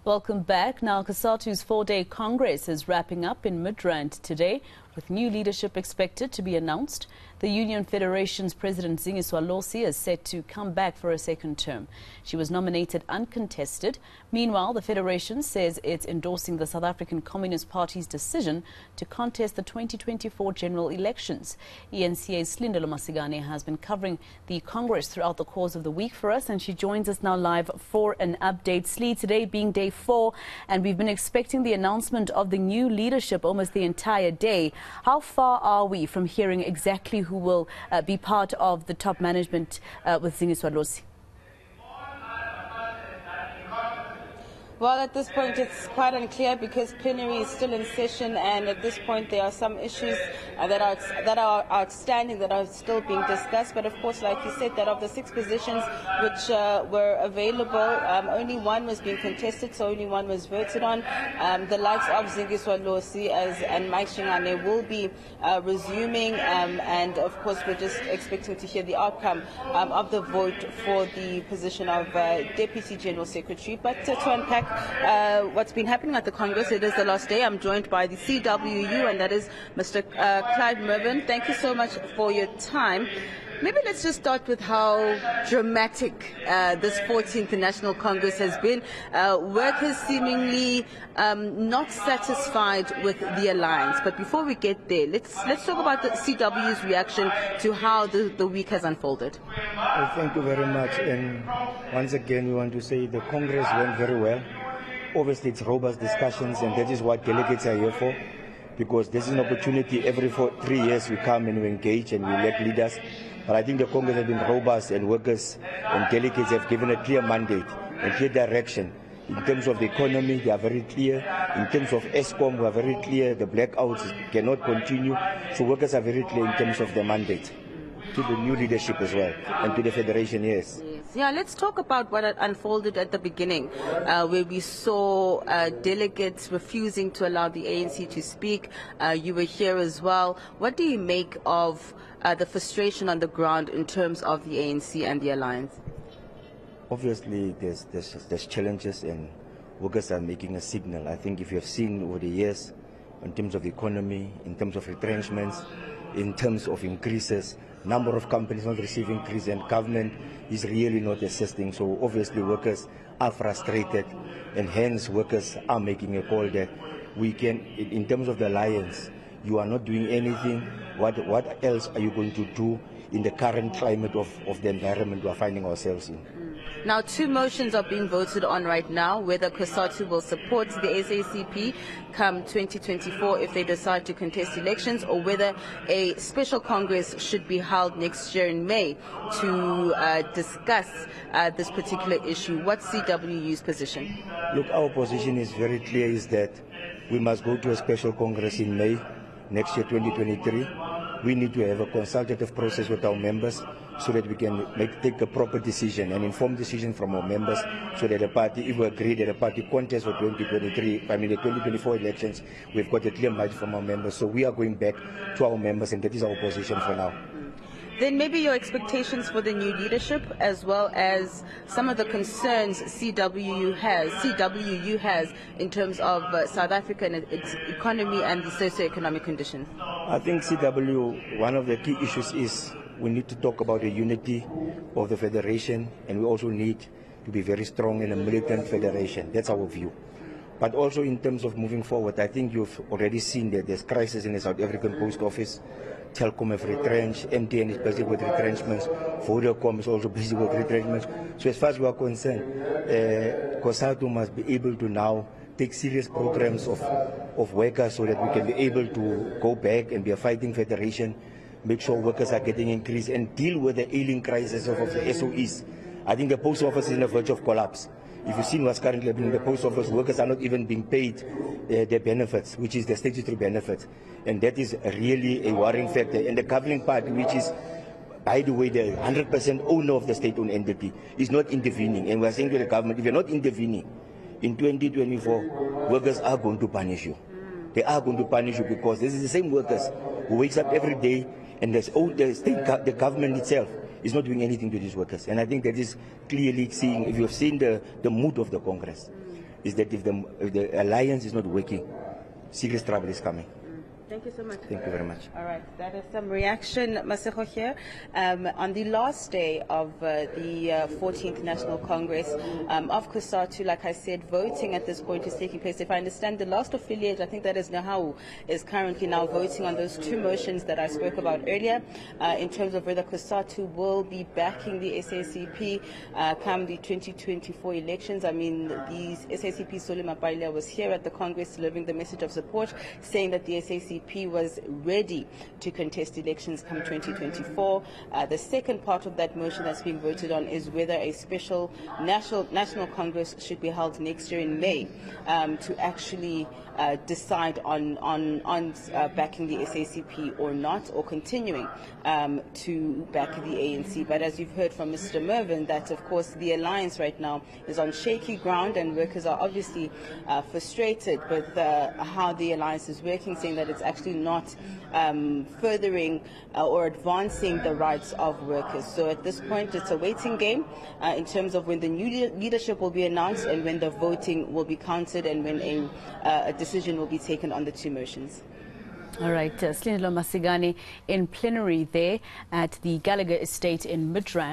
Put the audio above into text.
Welcome back. Now, Cosatu's four-day Congress is wrapping up in Midrand today, with new leadership expected to be announced. The Union Federation's President Zingiswa is set to come back for a second term. She was nominated uncontested. Meanwhile, the Federation says it's endorsing the South African Communist Party's decision to contest the 2024 general elections. eNCA's Silindelo Masikane has been covering the Congress throughout the course of the week for us, and she joins us now live for an update. Slee, today being day 4, and we've been expecting the announcement of the new leadership almost the entire day. How far are we from hearing exactly who will be part of the top management with Zingiswa? Well, at this point, it's quite unclear because plenary is still in session, and at this point, there are some issues that are outstanding that are still being discussed. But of course, like you said, that of the 6 positions which were available, only one was being contested, so only one was voted on. The likes of Zingiswa and Mike Shingane will be resuming, and of course, we're just expecting to hear the outcome of the vote for the position of Deputy General Secretary. But to unpack what's been happening at the Congress, it is the last day. I'm joined by the CWU, and that is Mr. Clyde Mervyn. Thank you so much for your time. Maybe let's just start with how dramatic this 14th National Congress has been. Workers seemingly not satisfied with the alliance. But before we get there, let's talk about the CWU's reaction to how the week has unfolded. Well, thank you very much. And once again, we want to say the Congress went very well. Obviously, it's robust discussions, and that is what delegates are here for, because this is an opportunity. Every 3 years we come and we engage and we elect leaders. But I think the Congress has been robust, and workers and delegates have given a clear mandate and clear direction. In terms of the economy, they are very clear. In terms of ESCOM, we are very clear. The blackouts cannot continue. So workers are very clear in terms of the mandate to the new leadership as well, and to the Federation, yes. Yeah, let's talk about what had unfolded at the beginning, where we saw delegates refusing to allow the ANC to speak. You were here as well. What do you make of the frustration on the ground in terms of the ANC and the alliance? Obviously, there's challenges, and workers are making a signal. I think if you have seen over the years, in terms of the economy, in terms of retrenchments, in terms of increases, number of companies not receiving increase, and government is really not assisting. So obviously workers are frustrated, and hence workers are making a call that we can, in terms of the alliance, you are not doing anything. What else are you going to do in the current climate of the environment we are finding ourselves in? Now, 2 motions are being voted on right now, whether Cosatu will support the SACP come 2024 if they decide to contest elections, or whether a special Congress should be held next year in May to discuss this particular issue. What's CWU's position? Look, our position is very clear, is that we must go to a special Congress in May next year, 2023. We need to have a consultative process with our members so that we can take a proper decision, an informed decision from our members, so that the party, if we agree that the party contests for 2023, the 2024 elections, we've got a clear margin from our members. So we are going back to our members, and that is our position for now. Then maybe your expectations for the new leadership, as well as some of the concerns CWU has in terms of South Africa and its economy and the socio-economic conditions. I think CW, one of the key issues is we need to talk about the unity of the Federation, and we also need to be very strong in a militant federation. That's our view. But also in terms of moving forward, I think you've already seen that there's crisis in the South African Post Office. Telkom have retrenched, MTN is busy with retrenchments, Vodacom is also busy with retrenchments. So as far as we are concerned, Cosatu must be able to now take serious programs of workers, so that we can be able to go back and be a fighting federation, make sure workers are getting increased, and deal with the ailing crisis of the SOEs. I think the post office is on the verge of collapse. If you've seen what's currently happening in the post office, workers are not even being paid their benefits, which is the statutory benefits. And that is really a worrying factor. And the governing party, which is, by the way, the 100% owner of the state-owned entity, is not intervening. And we're saying to the government, if you're not intervening, in 2024, workers are going to punish you. They are going to punish you, because this is the same workers who wakes up every day, and the government itself is not doing anything to these workers. And I think that is clearly seeing, if you have seen the mood of the Congress, is that if the alliance is not working, serious trouble is coming. Thank you so much. Thank you very much. All right, that is some reaction, Masego, here. On the last day of the 14th National Congress of Cosatu, like I said, voting at this point is taking place. If I understand, the last affiliate, I think that is Nahau, is currently now voting on those two motions that I spoke about earlier in terms of whether Cosatu will be backing the SACP come the 2024 elections. I mean, the SACP Solima Pailia was here at the Congress delivering the message of support, saying that the SACP was ready to contest elections come 2024. The second part of that motion that's being voted on is whether a special national Congress should be held next year in May to actually decide on backing the SACP or not, or continuing to back the ANC. But as you've heard from Mr. Mervyn, that of course the alliance right now is on shaky ground, and workers are obviously frustrated with how the alliance is working, saying that it's actually not furthering or advancing the rights of workers. So at this point, it's a waiting game in terms of when the new leadership will be announced and when the voting will be counted and when a decision will be taken on the two motions. All right, Silindelo Masikane in plenary there at the Gallagher estate in Midrand.